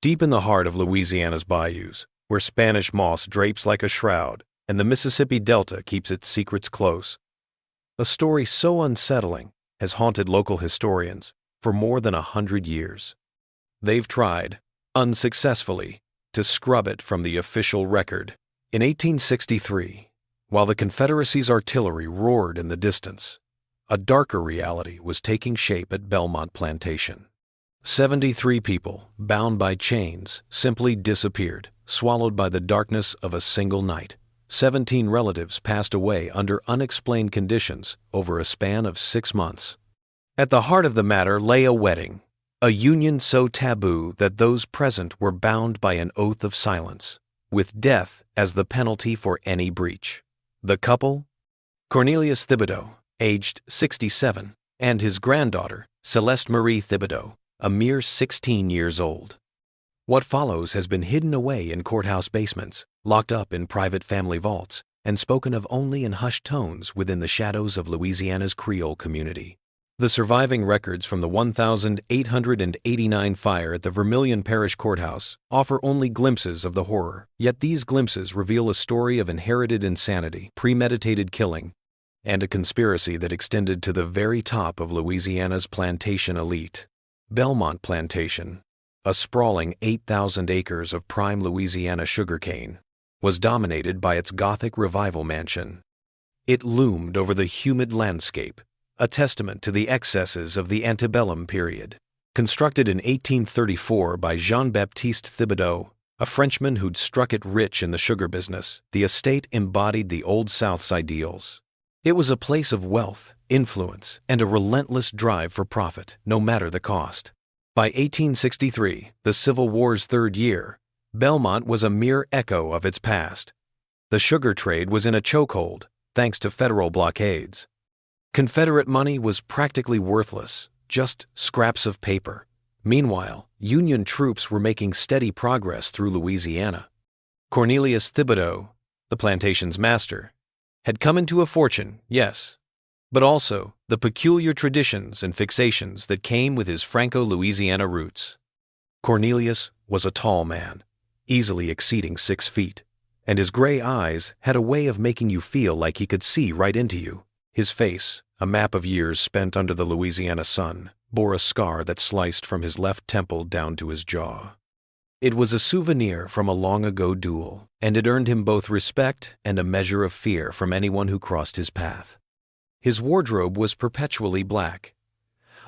Deep in the heart of Louisiana's bayous, where Spanish moss drapes like a shroud and the Mississippi Delta keeps its secrets close, a story so unsettling has haunted local historians for more than 100 years. They've tried, unsuccessfully, to scrub it from the official record. In 1863, while the Confederacy's artillery roared in the distance, a darker reality was taking shape at Belmont Plantation. 73 people, bound by chains, simply disappeared, swallowed by the darkness of a single night. 17 relatives passed away under unexplained conditions over a span of 6 months. At the heart of the matter lay a wedding, a union so taboo that those present were bound by an oath of silence, with death as the penalty for any breach. The couple? Cornelius Thibodeau, aged 67, and his granddaughter, Celeste Marie Thibodeau, a mere 16 years old. What follows has been hidden away in courthouse basements, locked up in private family vaults, and spoken of only in hushed tones within the shadows of Louisiana's Creole community. The surviving records from the 1889 fire at the Vermilion Parish Courthouse offer only glimpses of the horror, yet these glimpses reveal a story of inherited insanity, premeditated killing, and a conspiracy that extended to the very top of Louisiana's plantation elite. Belmont Plantation, a sprawling 8,000 acres of prime Louisiana sugarcane, was dominated by its Gothic Revival mansion. It loomed over the humid landscape, a testament to the excesses of the antebellum period. Constructed in 1834 by Jean-Baptiste Thibodeau, a Frenchman who'd struck it rich in the sugar business, the estate embodied the Old South's ideals. It was a place of wealth, influence, and a relentless drive for profit, no matter the cost. By 1863, the Civil War's third year, Belmont was a mere echo of its past. The sugar trade was in a chokehold, thanks to federal blockades. Confederate money was practically worthless, just scraps of paper. Meanwhile, Union troops were making steady progress through Louisiana. Cornelius Thibodeau, the plantation's master, had come into a fortune, yes, but also the peculiar traditions and fixations that came with his Franco-Louisiana roots. Cornelius was a tall man, easily exceeding 6 feet, and his gray eyes had a way of making you feel like he could see right into you. His face, a map of years spent under the Louisiana sun, bore a scar that sliced from his left temple down to his jaw. It was a souvenir from a long-ago duel, and it earned him both respect and a measure of fear from anyone who crossed his path. His wardrobe was perpetually black,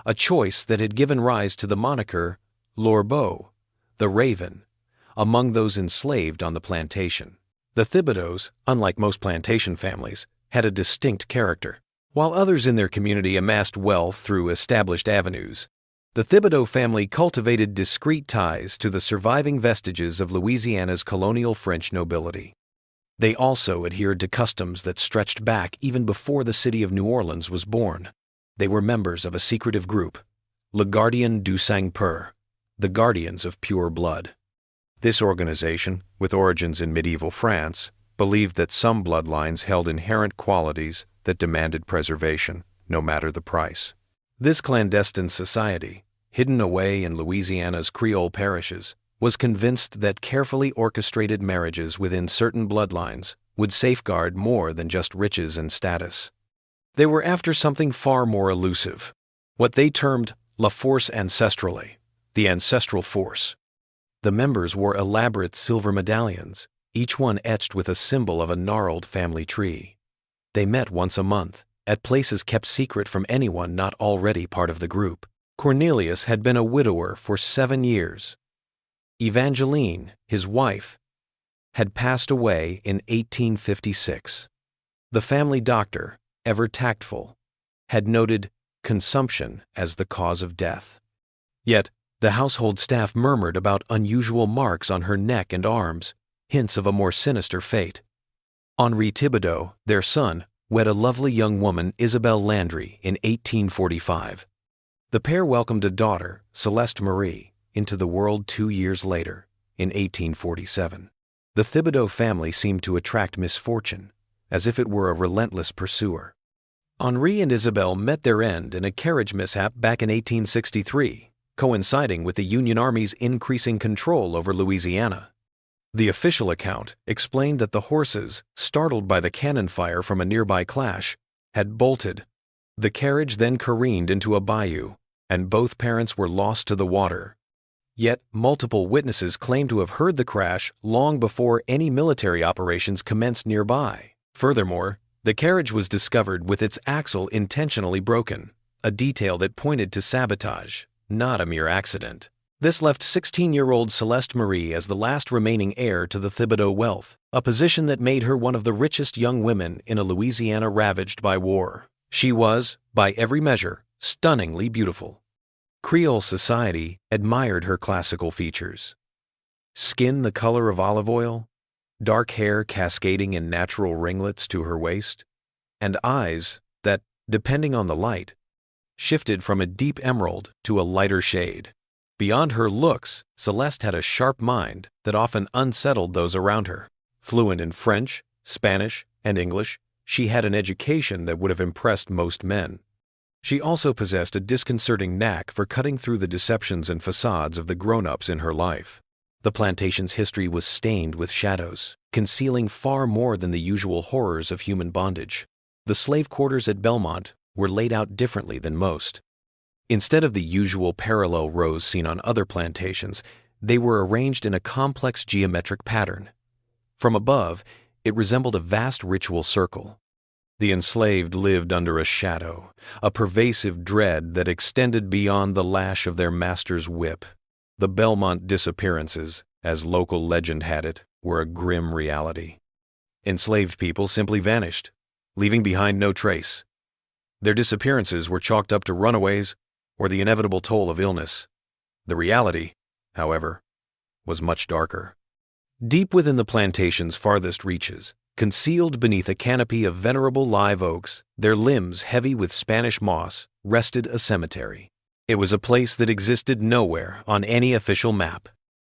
a choice that had given rise to the moniker L'Orbeau, the Raven, among those enslaved on the plantation. The Thibodeaus, unlike most plantation families, had a distinct character. While others in their community amassed wealth through established avenues, the Thibodeau family cultivated discreet ties to the surviving vestiges of Louisiana's colonial French nobility. They also adhered to customs that stretched back even before the city of New Orleans was born. They were members of a secretive group, Le Gardien du Sang-Pur, the Guardians of Pure Blood. This organization, with origins in medieval France, believed that some bloodlines held inherent qualities that demanded preservation, no matter the price. This clandestine society, hidden away in Louisiana's Creole parishes, was convinced that carefully orchestrated marriages within certain bloodlines would safeguard more than just riches and status. They were after something far more elusive, what they termed la force ancestrale, the ancestral force. The members wore elaborate silver medallions, each one etched with a symbol of a gnarled family tree. They met once a month, at places kept secret from anyone not already part of the group. Cornelius had been a widower for 7 years. Evangeline, his wife, had passed away in 1856. The family doctor, ever tactful, had noted consumption as the cause of death. Yet, the household staff murmured about unusual marks on her neck and arms, hints of a more sinister fate. Henri Thibodeau, their son, wed a lovely young woman, Isabelle Landry, in 1845. The pair welcomed a daughter, Celeste Marie, into the world 2 years later, in 1847. The Thibodeau family seemed to attract misfortune, as if it were a relentless pursuer. Henri and Isabelle met their end in a carriage mishap back in 1863, coinciding with the Union Army's increasing control over Louisiana. The official account explained that the horses, startled by the cannon fire from a nearby clash, had bolted. The carriage then careened into a bayou, and both parents were lost to the water. Yet, multiple witnesses claim to have heard the crash long before any military operations commenced nearby. Furthermore, the carriage was discovered with its axle intentionally broken, a detail that pointed to sabotage, not a mere accident. This left 16-year-old Celeste Marie as the last remaining heir to the Thibodeau wealth, a position that made her one of the richest young women in a Louisiana ravaged by war. She was, by every measure, stunningly beautiful. Creole society admired her classical features. Skin the color of olive oil, dark hair cascading in natural ringlets to her waist, and eyes that, depending on the light, shifted from a deep emerald to a lighter shade. Beyond her looks, Celeste had a sharp mind that often unsettled those around her. Fluent in French, Spanish, and English, she had an education that would have impressed most men. She also possessed a disconcerting knack for cutting through the deceptions and facades of the grown-ups in her life. The plantation's history was stained with shadows, concealing far more than the usual horrors of human bondage. The slave quarters at Belmont were laid out differently than most. Instead of the usual parallel rows seen on other plantations, they were arranged in a complex geometric pattern. From above, it resembled a vast ritual circle. The enslaved lived under a shadow, a pervasive dread that extended beyond the lash of their master's whip. The Belmont disappearances, as local legend had it, were a grim reality. Enslaved people simply vanished, leaving behind no trace. Their disappearances were chalked up to runaways or the inevitable toll of illness. The reality, however, was much darker. Deep within the plantation's farthest reaches, concealed beneath a canopy of venerable live oaks, their limbs heavy with Spanish moss, rested a cemetery. It was a place that existed nowhere on any official map.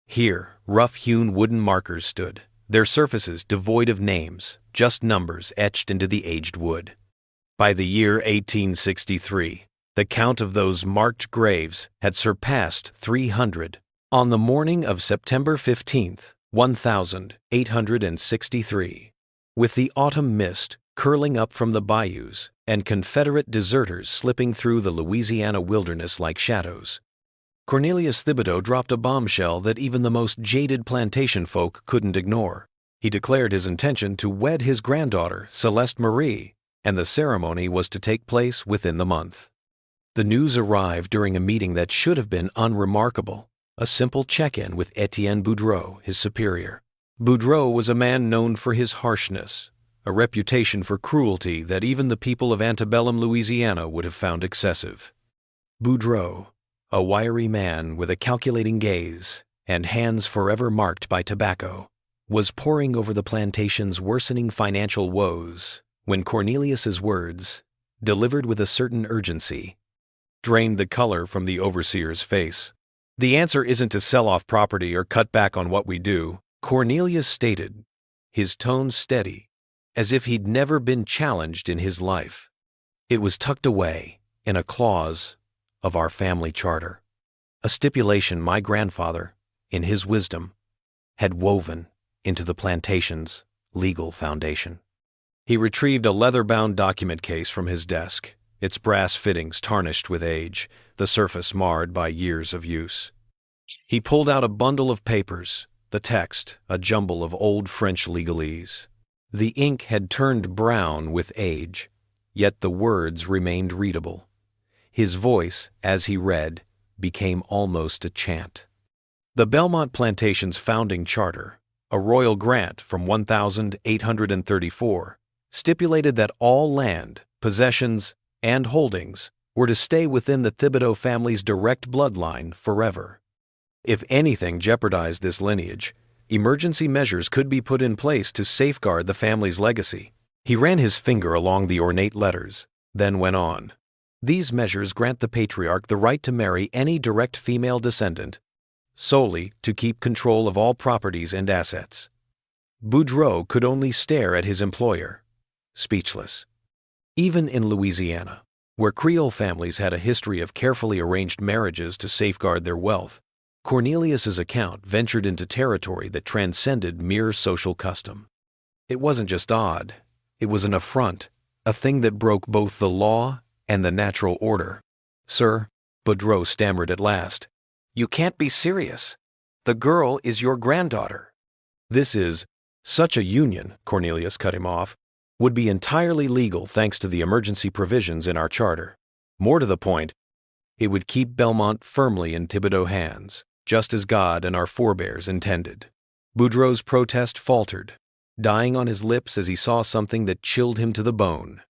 Here, rough-hewn wooden markers stood, their surfaces devoid of names, just numbers etched into the aged wood. By the year 1863, the count of those marked graves had surpassed 300. On the morning of September 15th, 1863, with the autumn mist curling up from the bayous and Confederate deserters slipping through the Louisiana wilderness like shadows, Cornelius Thibodeau dropped a bombshell that even the most jaded plantation folk couldn't ignore. He declared his intention to wed his granddaughter, Celeste Marie, and the ceremony was to take place within the month. The news arrived during a meeting that should have been unremarkable, a simple check-in with Etienne Boudreau, his superior. Boudreau was a man known for his harshness, a reputation for cruelty that even the people of antebellum Louisiana would have found excessive. Boudreau, a wiry man with a calculating gaze and hands forever marked by tobacco, was poring over the plantation's worsening financial woes when Cornelius's words, delivered with a certain urgency, drained the color from the overseer's face. "The answer isn't to sell off property or cut back on what we do," Cornelius stated, his tone steady, as if he'd never been challenged in his life. It was tucked away in a clause of our family charter, a stipulation my grandfather, in his wisdom, had woven into the plantation's legal foundation. He retrieved a leather-bound document case from his desk, its brass fittings tarnished with age, the surface marred by years of use. He pulled out a bundle of papers, the text a jumble of old French legalese. The ink had turned brown with age, yet the words remained readable. His voice, as he read, became almost a chant. The Belmont Plantation's founding charter, a royal grant from 1834, stipulated that all land, possessions, and holdings were to stay within the Thibodeau family's direct bloodline forever. If anything jeopardized this lineage, emergency measures could be put in place to safeguard the family's legacy. He ran his finger along the ornate letters, then went on. These measures grant the patriarch the right to marry any direct female descendant, solely to keep control of all properties and assets. Boudreau could only stare at his employer, speechless. Even in Louisiana, Where Creole families had a history of carefully arranged marriages to safeguard their wealth, Cornelius's account ventured into territory that transcended mere social custom. It wasn't just odd, it was an affront, a thing that broke both the law and the natural order. "Sir," Boudreau stammered at last, "you can't be serious. The girl is your granddaughter." "This is such a union," Cornelius cut him off, "would be entirely legal thanks to the emergency provisions in our charter. More to the point, it would keep Belmont firmly in Thibodeau hands, just as God and our forebears intended." Boudreau's protest faltered, dying on his lips as he saw something that chilled him to the bone.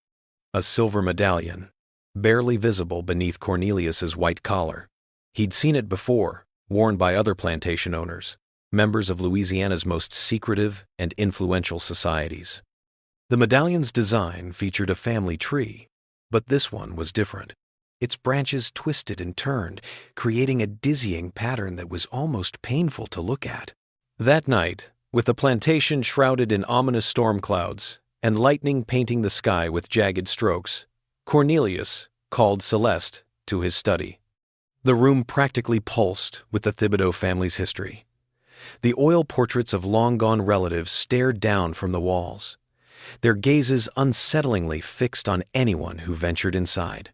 A silver medallion, barely visible beneath Cornelius's white collar. He'd seen it before, worn by other plantation owners, members of Louisiana's most secretive and influential societies. The medallion's design featured a family tree, but this one was different. Its branches twisted and turned, creating a dizzying pattern that was almost painful to look at. That night, with the plantation shrouded in ominous storm clouds and lightning painting the sky with jagged strokes, Cornelius called Celeste to his study. The room practically pulsed with the Thibodeau family's history. The oil portraits of long-gone relatives stared down from the walls, their gazes unsettlingly fixed on anyone who ventured inside.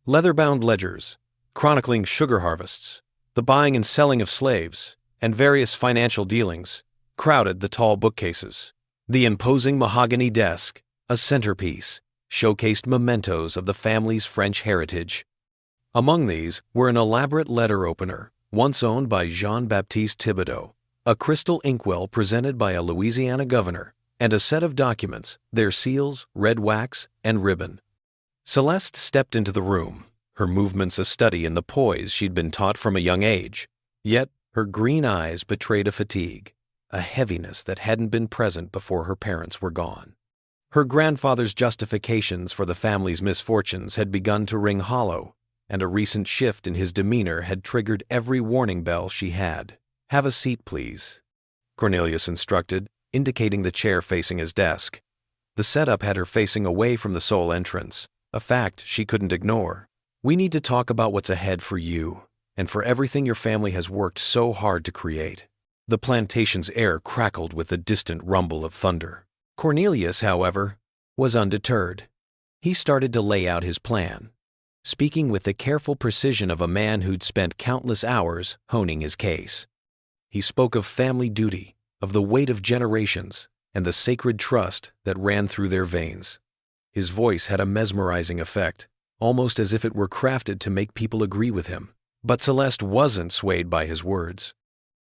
Leather-bound ledgers, chronicling sugar harvests, the buying and selling of slaves, and various financial dealings, crowded the tall bookcases. The imposing mahogany desk, a centerpiece, showcased mementos of the family's French heritage. Among these were an elaborate letter opener, once owned by Jean-Baptiste Thibodeau, a crystal inkwell presented by a Louisiana governor, and a set of documents, their seals, red wax, and ribbon. Celeste stepped into the room, her movements a study in the poise she'd been taught from a young age. Yet her green eyes betrayed a fatigue, a heaviness that hadn't been present before her parents were gone. Her grandfather's justifications for the family's misfortunes had begun to ring hollow, and a recent shift in his demeanor had triggered every warning bell she had. "Have a seat, please," Cornelius instructed, indicating the chair facing his desk. The setup had her facing away from the sole entrance, a fact she couldn't ignore. "We need to talk about what's ahead for you, and for everything your family has worked so hard to create." The plantation's air crackled with the distant rumble of thunder. Cornelius, however, was undeterred. He started to lay out his plan, speaking with the careful precision of a man who'd spent countless hours honing his case. He spoke of family duty, of the weight of generations, and the sacred trust that ran through their veins. His voice had a mesmerizing effect, almost as if it were crafted to make people agree with him. But Celeste wasn't swayed by his words.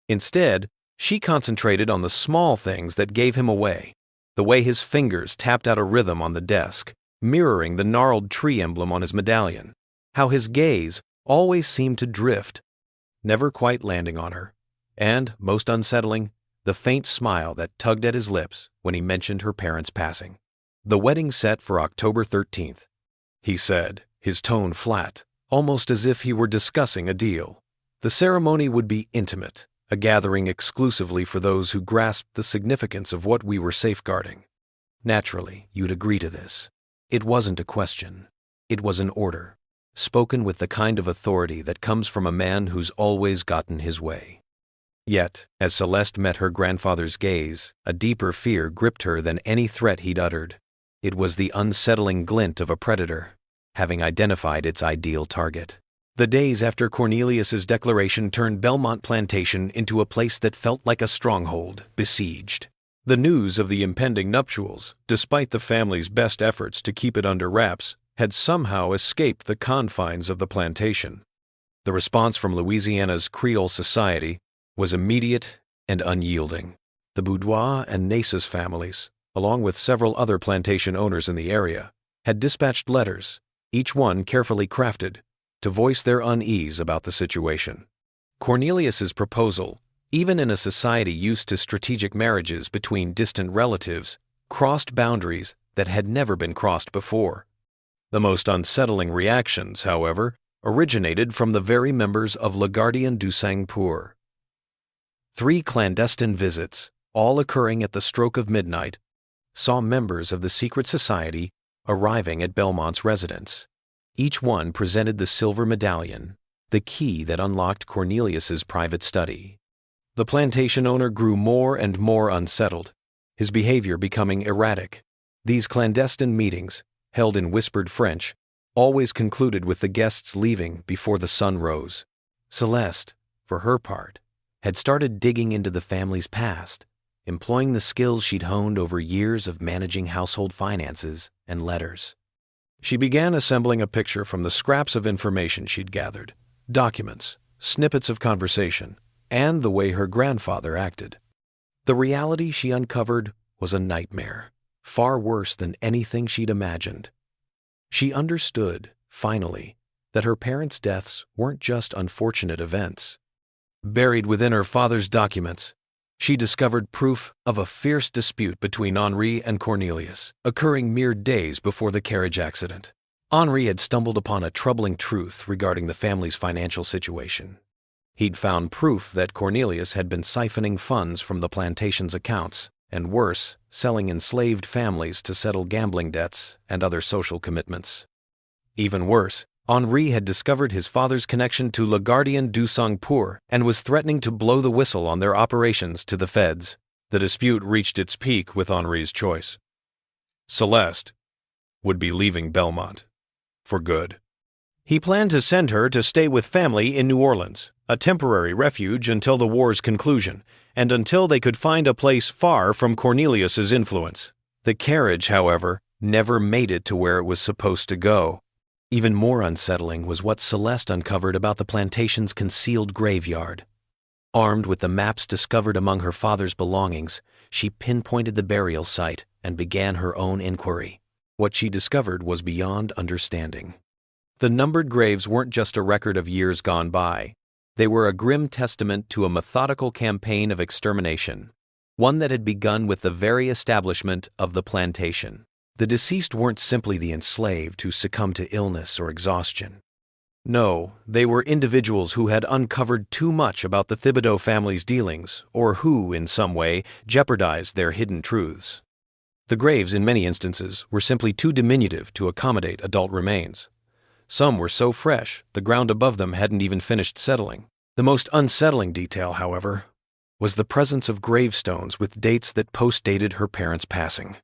Instead, she concentrated on the small things that gave him away, the way his fingers tapped out a rhythm on the desk, mirroring the gnarled tree emblem on his medallion, how his gaze always seemed to drift, never quite landing on her, and, most unsettling, the faint smile that tugged at his lips when he mentioned her parents' passing. "The wedding set for October 13th, he said, his tone flat, almost as if he were discussing a deal. "The ceremony would be intimate, a gathering exclusively for those who grasped the significance of what we were safeguarding. Naturally, you'd agree to this." It wasn't a question. It was an order, spoken with the kind of authority that comes from a man who's always gotten his way. Yet, as Celeste met her grandfather's gaze, a deeper fear gripped her than any threat he'd uttered. It was the unsettling glint of a predator, having identified its ideal target. The days after Cornelius's declaration turned Belmont Plantation into a place that felt like a stronghold, besieged. The news of the impending nuptials, despite the family's best efforts to keep it under wraps, had somehow escaped the confines of the plantation. The response from Louisiana's Creole society was immediate and unyielding. The Boudoir and Nasus families, along with several other plantation owners in the area, had dispatched letters, each one carefully crafted, to voice their unease about the situation. Cornelius's proposal, even in a society used to strategic marriages between distant relatives, crossed boundaries that had never been crossed before. The most unsettling reactions, however, originated from the very members of Le Gardien du Sang-Pour. 3 clandestine visits, all occurring at the stroke of midnight, saw members of the secret society arriving at Belmont's residence. Each one presented the silver medallion, the key that unlocked Cornelius's private study. The plantation owner grew more and more unsettled, his behavior becoming erratic. These clandestine meetings, held in whispered French, always concluded with the guests leaving before the sun rose. Celeste, for her part, had started digging into the family's past, employing the skills she'd honed over years of managing household finances and letters. She began assembling a picture from the scraps of information she'd gathered, documents, snippets of conversation, and the way her grandfather acted. The reality she uncovered was a nightmare, far worse than anything she'd imagined. She understood, finally, that her parents' deaths weren't just unfortunate events. Buried within her father's documents, she discovered proof of a fierce dispute between Henri and Cornelius, occurring mere days before the carriage accident. Henri had stumbled upon a troubling truth regarding the family's financial situation. He'd found proof that Cornelius had been siphoning funds from the plantation's accounts, and worse, selling enslaved families to settle gambling debts and other social commitments. Even worse, Henri had discovered his father's connection to Le Gardien du Sang-Pour and was threatening to blow the whistle on their operations to the feds. The dispute reached its peak with Henri's choice. Celeste would be leaving Belmont for good. He planned to send her to stay with family in New Orleans, a temporary refuge until the war's conclusion, and until they could find a place far from Cornelius's influence. The carriage, however, never made it to where it was supposed to go. Even more unsettling was what Celeste uncovered about the plantation's concealed graveyard. Armed with the maps discovered among her father's belongings, she pinpointed the burial site and began her own inquiry. What she discovered was beyond understanding. The numbered graves weren't just a record of years gone by. They were a grim testament to a methodical campaign of extermination, one that had begun with the very establishment of the plantation. The deceased weren't simply the enslaved who succumbed to illness or exhaustion. No, they were individuals who had uncovered too much about the Thibodeau family's dealings, or who, in some way, jeopardized their hidden truths. The graves, in many instances, were simply too diminutive to accommodate adult remains. Some were so fresh, the ground above them hadn't even finished settling. The most unsettling detail, however, was the presence of gravestones with dates that post-dated her parents' passing.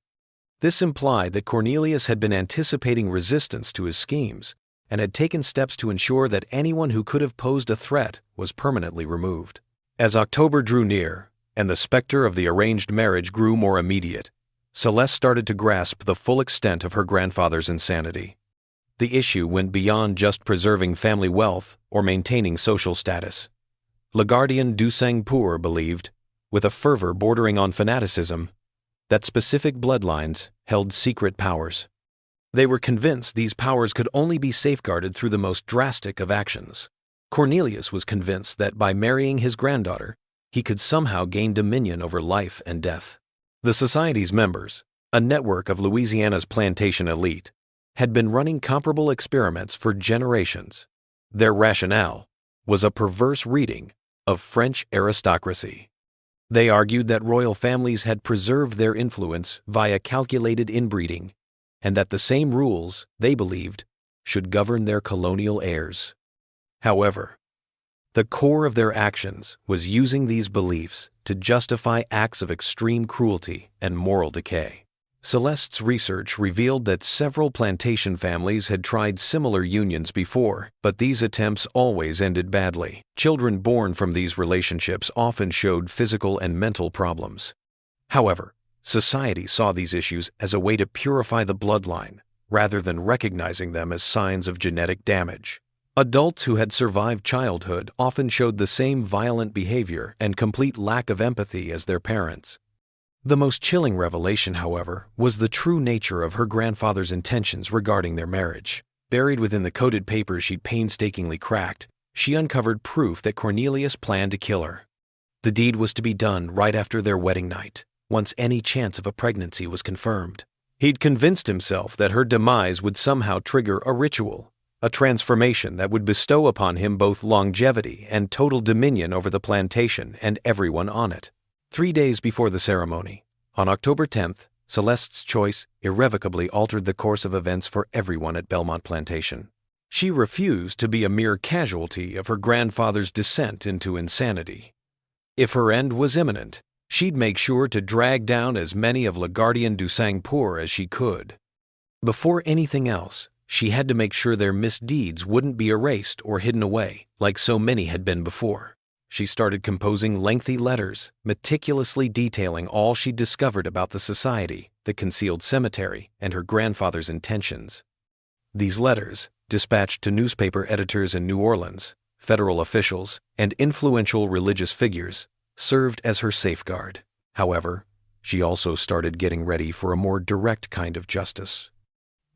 This implied that Cornelius had been anticipating resistance to his schemes and had taken steps to ensure that anyone who could have posed a threat was permanently removed. As October drew near, and the specter of the arranged marriage grew more immediate, Celeste started to grasp the full extent of her grandfather's insanity. The issue went beyond just preserving family wealth or maintaining social status. Le Gardien du Sang-Pour believed, with a fervor bordering on fanaticism, that specific bloodlines held secret powers. They were convinced these powers could only be safeguarded through the most drastic of actions. Cornelius was convinced that by marrying his granddaughter, he could somehow gain dominion over life and death. The Society's members, a network of Louisiana's plantation elite, had been running comparable experiments for generations. Their rationale was a perverse reading of French aristocracy. They argued that royal families had preserved their influence via calculated inbreeding, and that the same rules, they believed, should govern their colonial heirs. However, the core of their actions was using these beliefs to justify acts of extreme cruelty and moral decay. Celeste's research revealed that several plantation families had tried similar unions before, but these attempts always ended badly. Children born from these relationships often showed physical and mental problems. However, society saw these issues as a way to purify the bloodline, rather than recognizing them as signs of genetic damage. Adults who had survived childhood often showed the same violent behavior and complete lack of empathy as their parents. The most chilling revelation, however, was the true nature of her grandfather's intentions regarding their marriage. Buried within the coded papers she'd painstakingly cracked, she uncovered proof that Cornelius planned to kill her. The deed was to be done right after their wedding night, once any chance of a pregnancy was confirmed. He'd convinced himself that her demise would somehow trigger a ritual, a transformation that would bestow upon him both longevity and total dominion over the plantation and everyone on it. 3 days before the ceremony, on October 10th, Celeste's choice irrevocably altered the course of events for everyone at Belmont Plantation. She refused to be a mere casualty of her grandfather's descent into insanity. If her end was imminent, she'd make sure to drag down as many of Lagardian du Sang-Pour as she could. Before anything else, she had to make sure their misdeeds wouldn't be erased or hidden away, like so many had been before. She started composing lengthy letters, meticulously detailing all she'd discovered about the society, the concealed cemetery, and her grandfather's intentions. These letters, dispatched to newspaper editors in New Orleans, federal officials, and influential religious figures, served as her safeguard. However, she also started getting ready for a more direct kind of justice.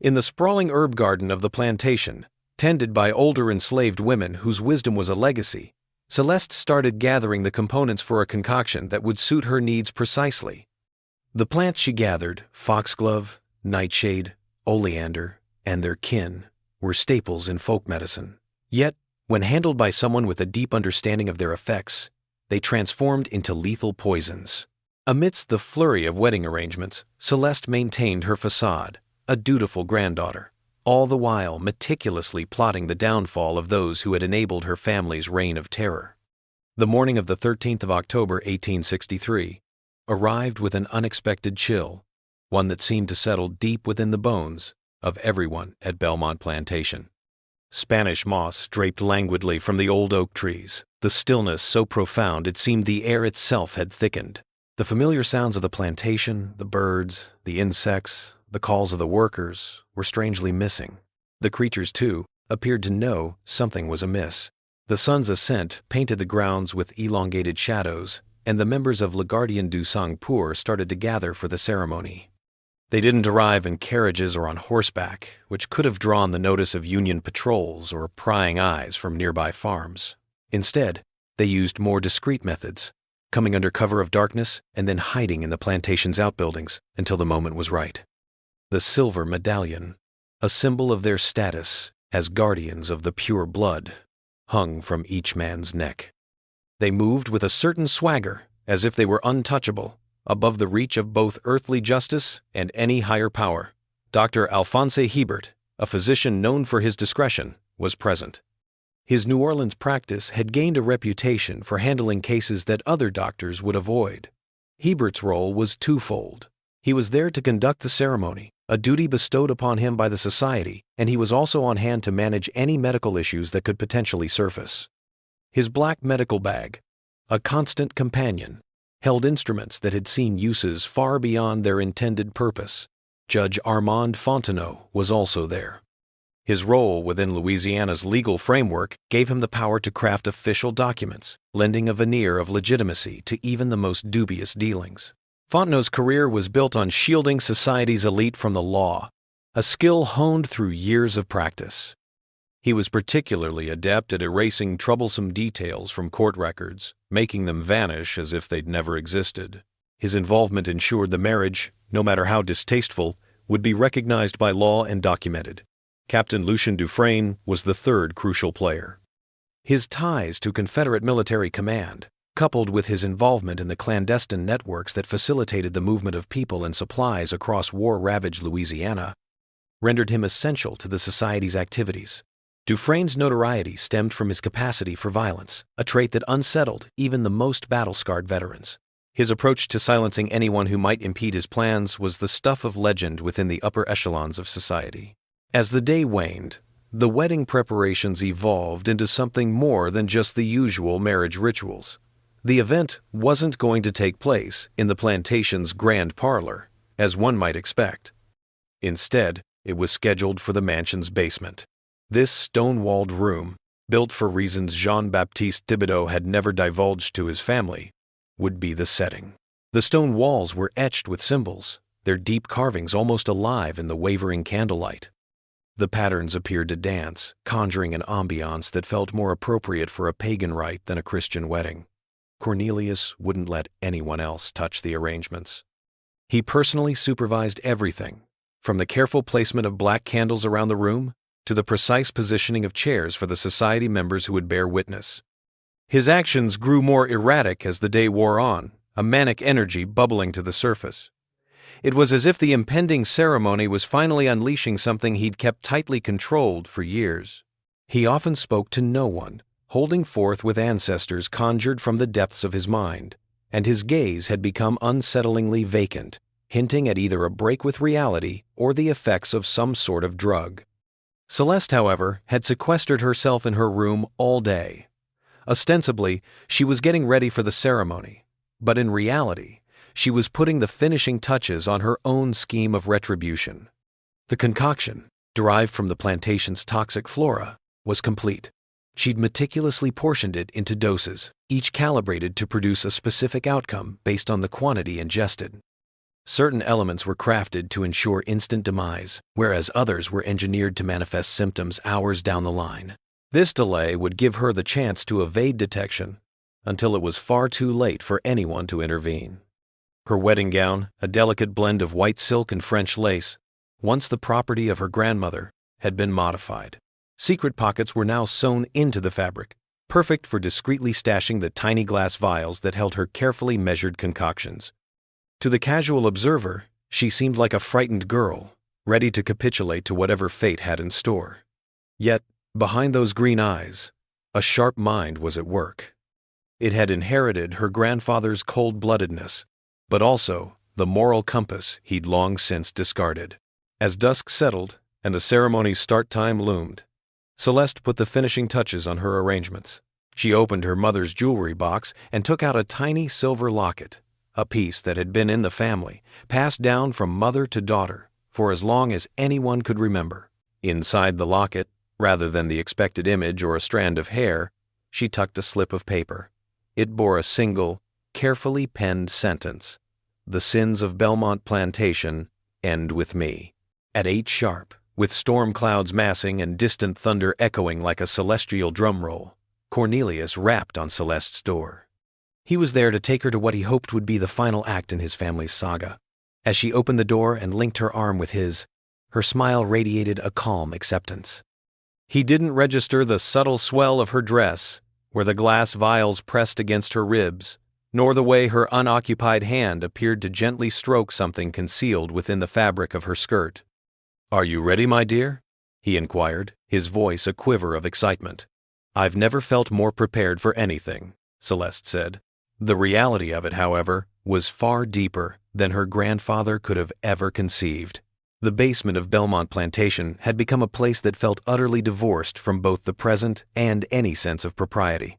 In the sprawling herb garden of the plantation, tended by older enslaved women whose wisdom was a legacy, Celeste started gathering the components for a concoction that would suit her needs precisely. The plants she gathered, foxglove, nightshade, oleander, and their kin, were staples in folk medicine. Yet, when handled by someone with a deep understanding of their effects, they transformed into lethal poisons. Amidst the flurry of wedding arrangements, Celeste maintained her facade, a dutiful granddaughter, all the while meticulously plotting the downfall of those who had enabled her family's reign of terror. The morning of the 13th of October, 1863, arrived with an unexpected chill, one that seemed to settle deep within the bones of everyone at Belmont Plantation. Spanish moss draped languidly from the old oak trees, the stillness so profound it seemed the air itself had thickened. The familiar sounds of the plantation, the birds, the insects, the calls of the workers, were strangely missing. The creatures, too, appeared to know something was amiss. The sun's ascent painted the grounds with elongated shadows, and the members of Lagardian du Sang-Pour started to gather for the ceremony. They didn't arrive in carriages or on horseback, which could have drawn the notice of Union patrols or prying eyes from nearby farms. Instead, they used more discreet methods, coming under cover of darkness and then hiding in the plantation's outbuildings until the moment was right. The silver medallion, a symbol of their status as guardians of the pure blood, hung from each man's neck. They moved with a certain swagger, as if they were untouchable, above the reach of both earthly justice and any higher power. Dr. Alphonse Hebert, a physician known for his discretion, was present. His New Orleans practice had gained a reputation for handling cases that other doctors would avoid. Hebert's role was twofold. He was there to conduct the ceremony, a duty bestowed upon him by the society, and he was also on hand to manage any medical issues that could potentially surface. His black medical bag, a constant companion, held instruments that had seen uses far beyond their intended purpose. Judge Armand Fontenot was also there. His role within Louisiana's legal framework gave him the power to craft official documents, lending a veneer of legitimacy to even the most dubious dealings. Fontenot's career was built on shielding society's elite from the law, a skill honed through years of practice. He was particularly adept at erasing troublesome details from court records, making them vanish as if they'd never existed. His involvement ensured the marriage, no matter how distasteful, would be recognized by law and documented. Captain Lucien Dufresne was the third crucial player. His ties to Confederate military command, coupled with his involvement in the clandestine networks that facilitated the movement of people and supplies across war-ravaged Louisiana, rendered him essential to the society's activities. Dufresne's notoriety stemmed from his capacity for violence, a trait that unsettled even the most battle-scarred veterans. His approach to silencing anyone who might impede his plans was the stuff of legend within the upper echelons of society. As the day waned, the wedding preparations evolved into something more than just the usual marriage rituals. The event wasn't going to take place in the plantation's grand parlor, as one might expect. Instead, it was scheduled for the mansion's basement. This stone-walled room, built for reasons Jean-Baptiste Thibodeau had never divulged to his family, would be the setting. The stone walls were etched with symbols, their deep carvings almost alive in the wavering candlelight. The patterns appeared to dance, conjuring an ambiance that felt more appropriate for a pagan rite than a Christian wedding. Cornelius wouldn't let anyone else touch the arrangements. He personally supervised everything, from the careful placement of black candles around the room to the precise positioning of chairs for the society members who would bear witness. His actions grew more erratic as the day wore on, a manic energy bubbling to the surface. It was as if the impending ceremony was finally unleashing something he'd kept tightly controlled for years. He often spoke to no one, holding forth with ancestors conjured from the depths of his mind, and his gaze had become unsettlingly vacant, hinting at either a break with reality or the effects of some sort of drug. Celeste, however, had sequestered herself in her room all day. Ostensibly, she was getting ready for the ceremony, but in reality, she was putting the finishing touches on her own scheme of retribution. The concoction, derived from the plantation's toxic flora, was complete. She'd meticulously portioned it into doses, each calibrated to produce a specific outcome based on the quantity ingested. Certain elements were crafted to ensure instant demise, whereas others were engineered to manifest symptoms hours down the line. This delay would give her the chance to evade detection until it was far too late for anyone to intervene. Her wedding gown, a delicate blend of white silk and French lace, once the property of her grandmother, had been modified. Secret pockets were now sewn into the fabric, perfect for discreetly stashing the tiny glass vials that held her carefully measured concoctions. To the casual observer, she seemed like a frightened girl, ready to capitulate to whatever fate had in store. Yet, behind those green eyes, a sharp mind was at work. It had inherited her grandfather's cold-bloodedness, but also the moral compass he'd long since discarded. As dusk settled and the ceremony's start time loomed, Celeste put the finishing touches on her arrangements. She opened her mother's jewelry box and took out a tiny silver locket, a piece that had been in the family, passed down from mother to daughter for as long as anyone could remember. Inside the locket, rather than the expected image or a strand of hair, she tucked a slip of paper. It bore a single, carefully penned sentence: "The sins of Belmont Plantation end with me." At 8 sharp, with storm clouds massing and distant thunder echoing like a celestial drum roll, Cornelius rapped on Celeste's door. He was there to take her to what he hoped would be the final act in his family's saga. As she opened the door and linked her arm with his, her smile radiated a calm acceptance. He didn't register the subtle swell of her dress, where the glass vials pressed against her ribs, nor the way her unoccupied hand appeared to gently stroke something concealed within the fabric of her skirt. "Are you ready, my dear?" he inquired, his voice a quiver of excitement. "I've never felt more prepared for anything," Celeste said. The reality of it, however, was far deeper than her grandfather could have ever conceived. The basement of Belmont Plantation had become a place that felt utterly divorced from both the present and any sense of propriety.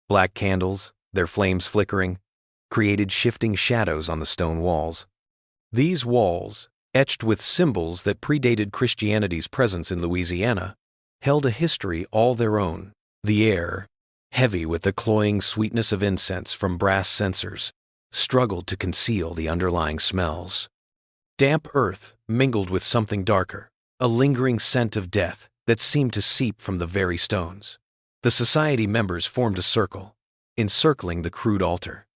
Black candles, their flames flickering, created shifting shadows on the stone walls. These walls, etched with symbols that predated Christianity's presence in Louisiana, held a history all their own. The air, heavy with the cloying sweetness of incense from brass censers, struggled to conceal the underlying smells. Damp earth mingled with something darker, a lingering scent of death that seemed to seep from the very stones. The society members formed a circle, encircling the crude altar.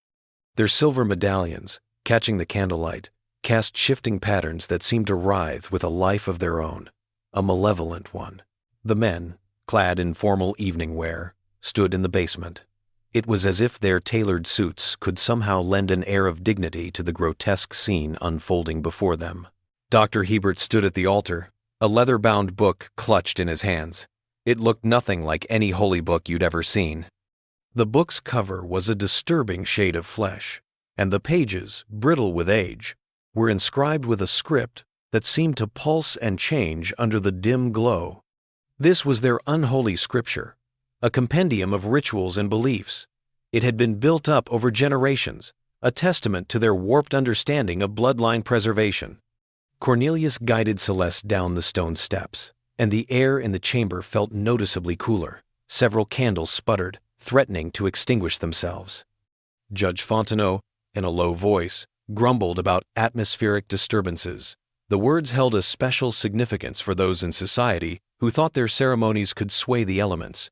Their silver medallions, catching the candlelight, cast shifting patterns that seemed to writhe with a life of their own, a malevolent one. The men, clad in formal evening wear, stood in the basement. It was as if their tailored suits could somehow lend an air of dignity to the grotesque scene unfolding before them. Dr. Hebert stood at the altar, a leather-bound book clutched in his hands. It looked nothing like any holy book you'd ever seen. The book's cover was a disturbing shade of flesh, and the pages, brittle with age, were inscribed with a script that seemed to pulse and change under the dim glow. This was their unholy scripture, a compendium of rituals and beliefs. It had been built up over generations, a testament to their warped understanding of bloodline preservation. Cornelius guided Celeste down the stone steps, and the air in the chamber felt noticeably cooler. Several candles sputtered, threatening to extinguish themselves. Judge Fontenot, in a low voice, grumbled about atmospheric disturbances. The words held a special significance for those in society who thought their ceremonies could sway the elements.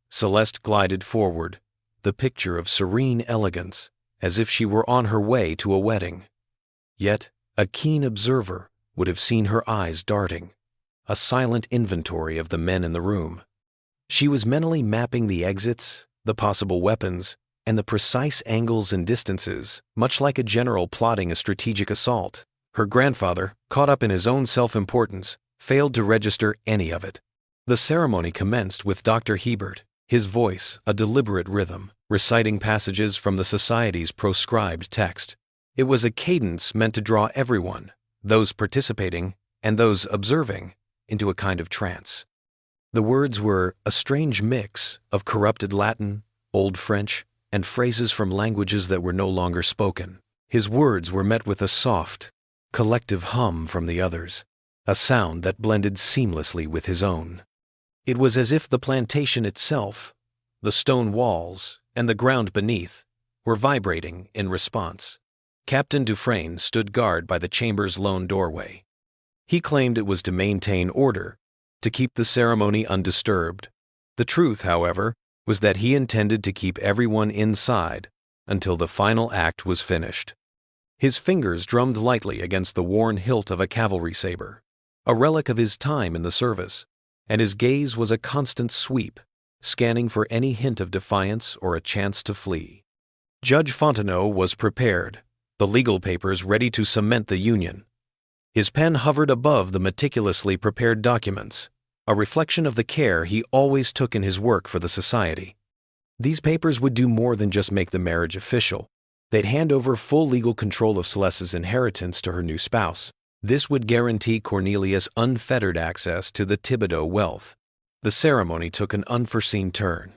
Celeste glided forward, the picture of serene elegance, as if she were on her way to a wedding. Yet, a keen observer would have seen her eyes darting, a silent inventory of the men in the room. She was mentally mapping the exits, the possible weapons, and the precise angles and distances, much like a general plotting a strategic assault. Her grandfather, caught up in his own self-importance, failed to register any of it. The ceremony commenced with Dr. Hebert, his voice a deliberate rhythm, reciting passages from the society's proscribed text. It was a cadence meant to draw everyone, those participating and those observing, into a kind of trance. The words were a strange mix of corrupted Latin, Old French, and phrases from languages that were no longer spoken. His words were met with a soft, collective hum from the others, a sound that blended seamlessly with his own. It was as if the plantation itself, the stone walls, and the ground beneath were vibrating in response. Captain Dufresne stood guard by the chamber's lone doorway. He claimed it was to maintain order, to keep the ceremony undisturbed. The truth, however, was that he intended to keep everyone inside until the final act was finished. His fingers drummed lightly against the worn hilt of a cavalry saber, a relic of his time in the service, and his gaze was a constant sweep, scanning for any hint of defiance or a chance to flee. Judge Fontenot was prepared, the legal papers ready to cement the union. His pen hovered above the meticulously prepared documents, a reflection of the care he always took in his work for the society. These papers would do more than just make the marriage official. They'd hand over full legal control of Celeste's inheritance to her new spouse. This would guarantee Cornelius unfettered access to the Thibodeau wealth. The ceremony took an unforeseen turn.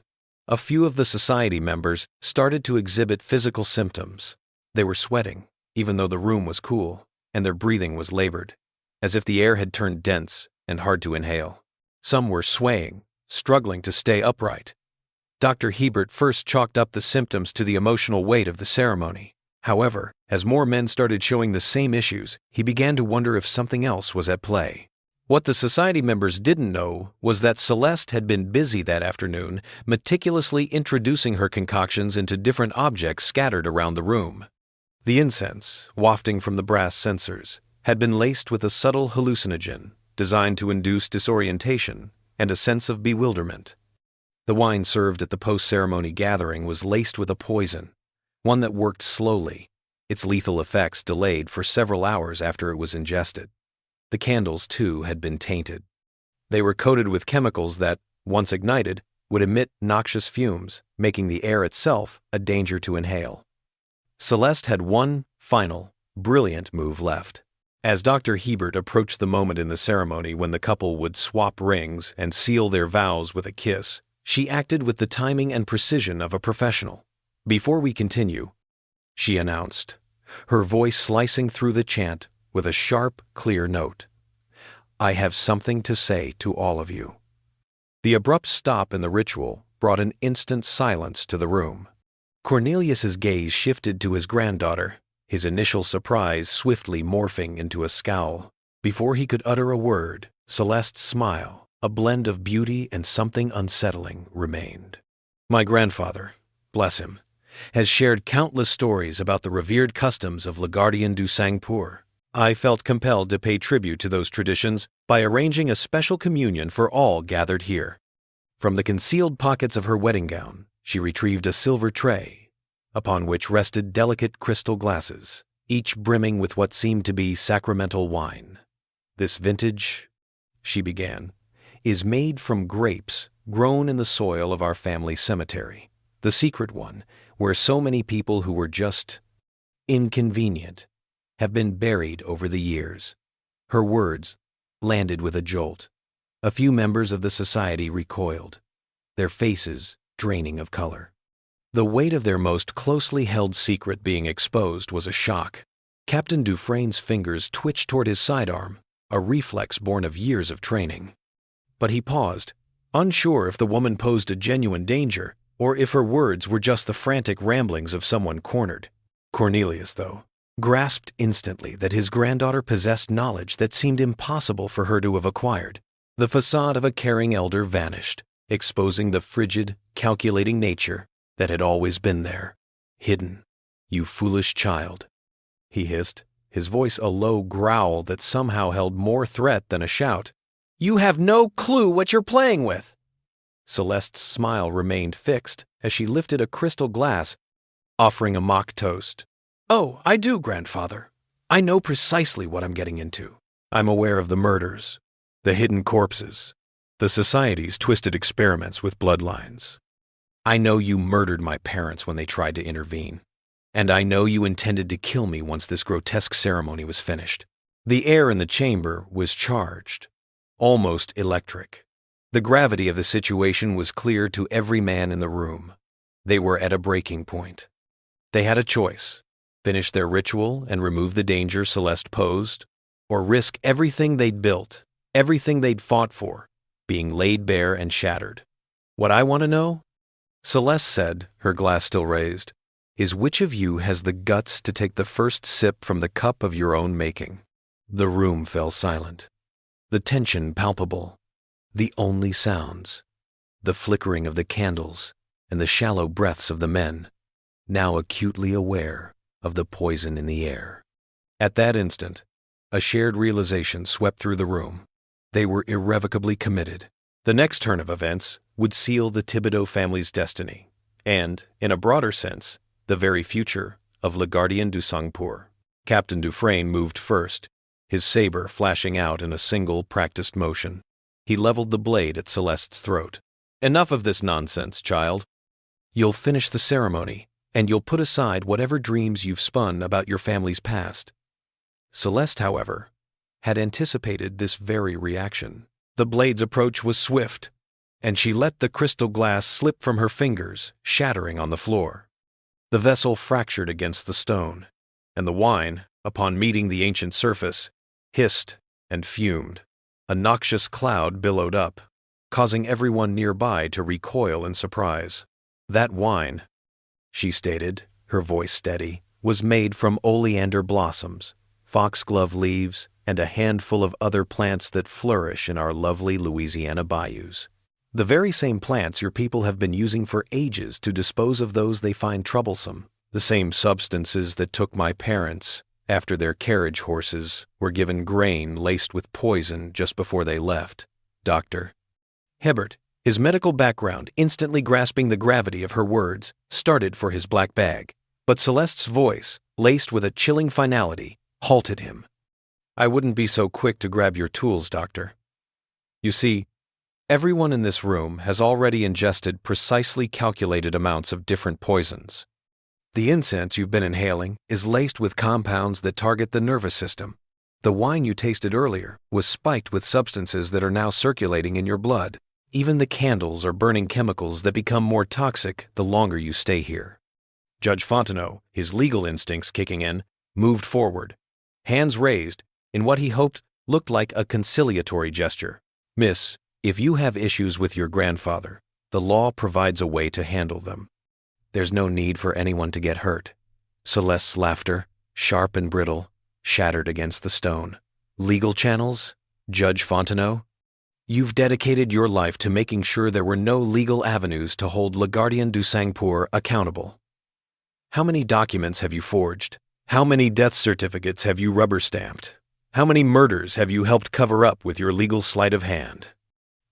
A few of the society members started to exhibit physical symptoms. They were sweating, even though the room was cool, and their breathing was labored, as if the air had turned dense and hard to inhale. Some were swaying, struggling to stay upright. Dr. Hebert first chalked up the symptoms to the emotional weight of the ceremony. However, as more men started showing the same issues, he began to wonder if something else was at play. What the society members didn't know was that Celeste had been busy that afternoon, meticulously introducing her concoctions into different objects scattered around the room. The incense, wafting from the brass censers, had been laced with a subtle hallucinogen designed to induce disorientation and a sense of bewilderment. The wine served at the post-ceremony gathering was laced with a poison, one that worked slowly, its lethal effects delayed for several hours after it was ingested. The candles, too, had been tainted. They were coated with chemicals that, once ignited, would emit noxious fumes, making the air itself a danger to inhale. Celeste had one final, brilliant move left. As Dr. Hebert approached the moment in the ceremony when the couple would swap rings and seal their vows with a kiss, she acted with the timing and precision of a professional. "Before we continue," she announced, her voice slicing through the chant with a sharp, clear note, "I have something to say to all of you." The abrupt stop in the ritual brought an instant silence to the room. Cornelius's gaze shifted to his granddaughter, his initial surprise swiftly morphing into a scowl. Before he could utter a word, Celeste's smile, a blend of beauty and something unsettling, remained. "My grandfather, bless him, has shared countless stories about the revered customs of Le Gardien du Sang-Pour. I felt compelled to pay tribute to those traditions by arranging a special communion for all gathered here." From the concealed pockets of her wedding gown, she retrieved a silver tray, upon which rested delicate crystal glasses, each brimming with what seemed to be sacramental wine. "This vintage," she began, "is made from grapes grown in the soil of our family cemetery, the secret one, where so many people who were just inconvenient have been buried over the years." Her words landed with a jolt. A few members of the society recoiled, their faces draining of color. The weight of their most closely held secret being exposed was a shock. Captain Dufresne's fingers twitched toward his sidearm, a reflex born of years of training. But he paused, unsure if the woman posed a genuine danger or if her words were just the frantic ramblings of someone cornered. Cornelius, though, grasped instantly that his granddaughter possessed knowledge that seemed impossible for her to have acquired. The facade of a caring elder vanished, exposing the frigid, calculating nature that had always been there, hidden. "You foolish child," he hissed, his voice a low growl that somehow held more threat than a shout. "You have no clue what you're playing with." Celeste's smile remained fixed as she lifted a crystal glass, offering a mock toast. "Oh, I do, grandfather. I know precisely what I'm getting into. I'm aware of the murders, the hidden corpses, The society's twisted experiments with bloodlines. I know you murdered my parents when they tried to intervene. And I know you intended to kill me once this grotesque ceremony was finished. The air in the chamber was charged, almost electric. The gravity of the situation was clear to every man in the room. They were at a breaking point. They had a choice: finish their ritual and remove the danger Celeste posed, or risk everything they'd built, everything they'd fought for, being laid bare and shattered. What I want to know, Celeste said, her glass still raised, is which of you has the guts to take the first sip from the cup of your own making? The room fell silent. The tension palpable. The only sounds, the flickering of the candles and the shallow breaths of the men, now acutely aware of the poison in the air. At that instant, a shared realization swept through the room. They were irrevocably committed. The next turn of events would seal the Thibodeau family's destiny, and, in a broader sense, the very future of Le Gardien du Sang-Pour. Captain Dufresne moved first, his saber flashing out in a single practiced motion. He leveled the blade at Celeste's throat. Enough of this nonsense, child. You'll finish the ceremony, and you'll put aside whatever dreams you've spun about your family's past. Celeste, however, had anticipated this very reaction. The blade's approach was swift, and she let the crystal glass slip from her fingers, shattering on the floor. The vessel fractured against the stone, and the wine, upon meeting the ancient surface, hissed and fumed. A noxious cloud billowed up, causing everyone nearby to recoil in surprise. That wine, she stated, her voice steady, was made from oleander blossoms, foxglove leaves, and a handful of other plants that flourish in our lovely Louisiana bayous. The very same plants your people have been using for ages to dispose of those they find troublesome. The same substances that took my parents, after their carriage horses were given grain laced with poison just before they left. Dr. Hebert, his medical background instantly grasping the gravity of her words, started for his black bag. But Celeste's voice, laced with a chilling finality, halted him. I wouldn't be so quick to grab your tools, Doctor. You see, everyone in this room has already ingested precisely calculated amounts of different poisons. The incense you've been inhaling is laced with compounds that target the nervous system. The wine you tasted earlier was spiked with substances that are now circulating in your blood. Even the candles are burning chemicals that become more toxic the longer you stay here. Judge Fontenot, his legal instincts kicking in, moved forward, hands raised, in what he hoped looked like a conciliatory gesture. Miss, if you have issues with your grandfather, the law provides a way to handle them. There's no need for anyone to get hurt. Celeste's laughter, sharp and brittle, shattered against the stone. Legal channels? Judge Fontenot? You've dedicated your life to making sure there were no legal avenues to hold Le Gardien du Sang-Pour accountable. How many documents have you forged? How many death certificates have you rubber-stamped? How many murders have you helped cover up with your legal sleight of hand?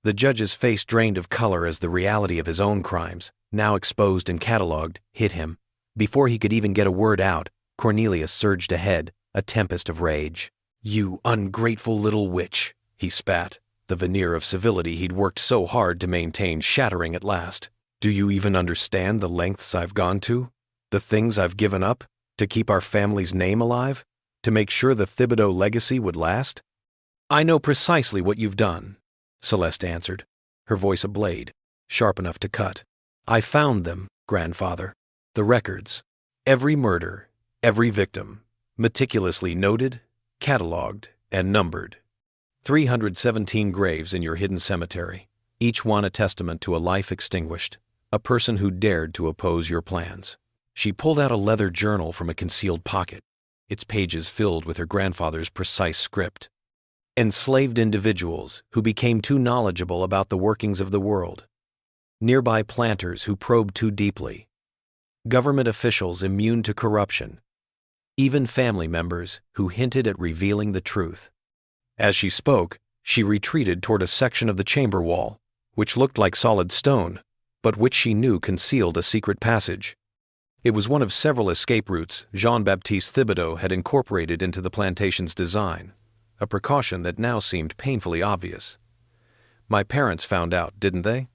The judge's face drained of color as the reality of his own crimes, now exposed and catalogued, hit him. Before he could even get a word out, Cornelius surged ahead, a tempest of rage. You ungrateful little witch, he spat, the veneer of civility he'd worked so hard to maintain shattering at last. Do you even understand the lengths I've gone to? The things I've given up? To keep our family's name alive? To make sure the Thibodeau legacy would last? I know precisely what you've done, Celeste answered, her voice a blade, sharp enough to cut. I found them, grandfather. The records. Every murder, every victim, meticulously noted, catalogued, and numbered. 317 graves in your hidden cemetery, each one a testament to a life extinguished, a person who dared to oppose your plans. She pulled out a leather journal from a concealed pocket, its pages filled with her grandfather's precise script. Enslaved individuals who became too knowledgeable about the workings of the world. Nearby planters who probed too deeply. Government officials immune to corruption. Even family members who hinted at revealing the truth. As she spoke, she retreated toward a section of the chamber wall, which looked like solid stone, but which she knew concealed a secret passage. It was one of several escape routes Jean-Baptiste Thibodeau had incorporated into the plantation's design, a precaution that now seemed painfully obvious. My parents found out, didn't they?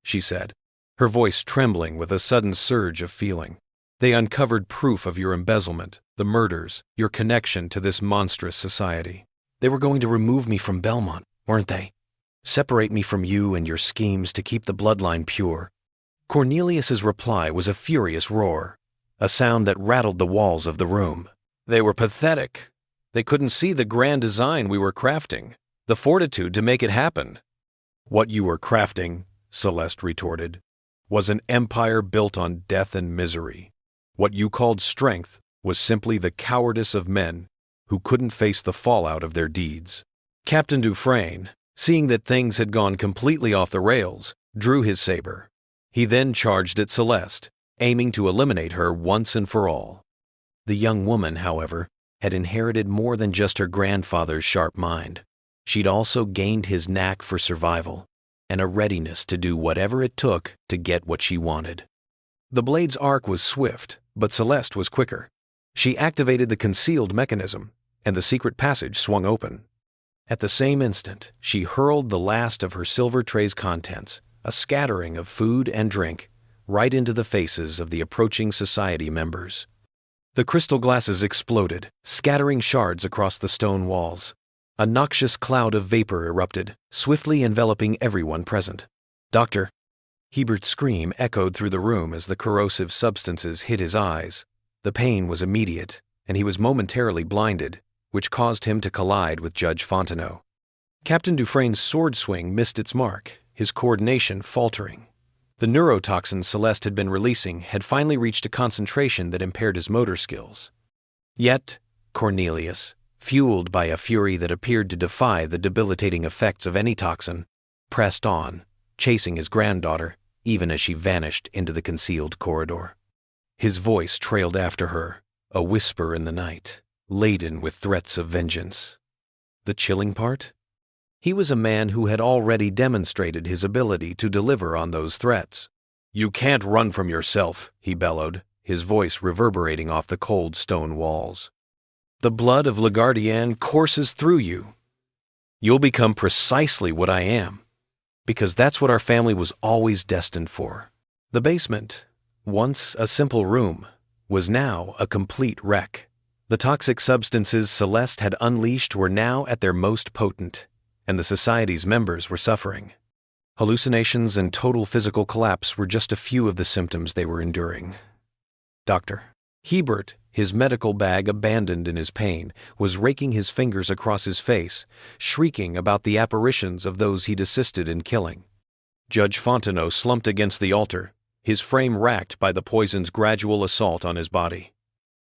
She said, her voice trembling with a sudden surge of feeling. They uncovered proof of your embezzlement, the murders, your connection to this monstrous society. They were going to remove me from Belmont, weren't they? Separate me from you and your schemes to keep the bloodline pure. Cornelius's reply was a furious roar, a sound that rattled the walls of the room. They were pathetic. They couldn't see the grand design we were crafting, the fortitude to make it happen. What you were crafting, Celeste retorted, was an empire built on death and misery. What you called strength was simply the cowardice of men who couldn't face the fallout of their deeds. Captain Dufresne, seeing that things had gone completely off the rails, drew his saber. He then charged at Celeste, aiming to eliminate her once and for all. The young woman, however, had inherited more than just her grandfather's sharp mind. She'd also gained his knack for survival and a readiness to do whatever it took to get what she wanted. The blade's arc was swift, but Celeste was quicker. She activated the concealed mechanism, and the secret passage swung open. At the same instant, she hurled the last of her silver tray's contents, a scattering of food and drink, right into the faces of the approaching society members. The crystal glasses exploded, scattering shards across the stone walls. A noxious cloud of vapor erupted, swiftly enveloping everyone present. "Doctor!" Hebert's scream echoed through the room as the corrosive substances hit his eyes. The pain was immediate, and he was momentarily blinded, which caused him to collide with Judge Fontenot. Captain Dufresne's sword swing missed its mark, his coordination faltering. The neurotoxin Celeste had been releasing had finally reached a concentration that impaired his motor skills. Yet, Cornelius, fueled by a fury that appeared to defy the debilitating effects of any toxin, pressed on, chasing his granddaughter, even as she vanished into the concealed corridor. His voice trailed after her, a whisper in the night, laden with threats of vengeance. The chilling part? He was a man who had already demonstrated his ability to deliver on those threats. "You can't run from yourself," he bellowed, his voice reverberating off the cold stone walls. "The blood of LaGuardian courses through you. You'll become precisely what I am, because that's what our family was always destined for." The basement, once a simple room, was now a complete wreck. The toxic substances Celeste had unleashed were now at their most potent, and the society's members were suffering. Hallucinations and total physical collapse were just a few of the symptoms they were enduring. Dr. Hebert, his medical bag abandoned in his pain, was raking his fingers across his face, shrieking about the apparitions of those he'd assisted in killing. Judge Fontenot slumped against the altar, his frame racked by the poison's gradual assault on his body.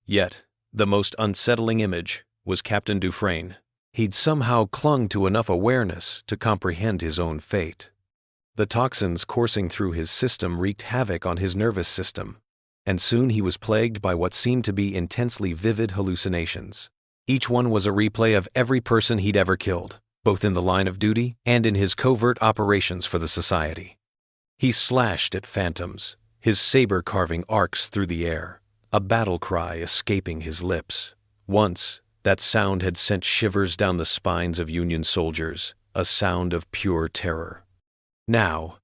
Yet, the most unsettling image was Captain Dufresne. He'd somehow clung to enough awareness to comprehend his own fate. The toxins coursing through his system wreaked havoc on his nervous system, and soon he was plagued by what seemed to be intensely vivid hallucinations. Each one was a replay of every person he'd ever killed, both in the line of duty and in his covert operations for the society. He slashed at phantoms, his saber carving arcs through the air, a battle cry escaping his lips. Once, that sound had sent shivers down the spines of Union soldiers, a sound of pure terror. Now,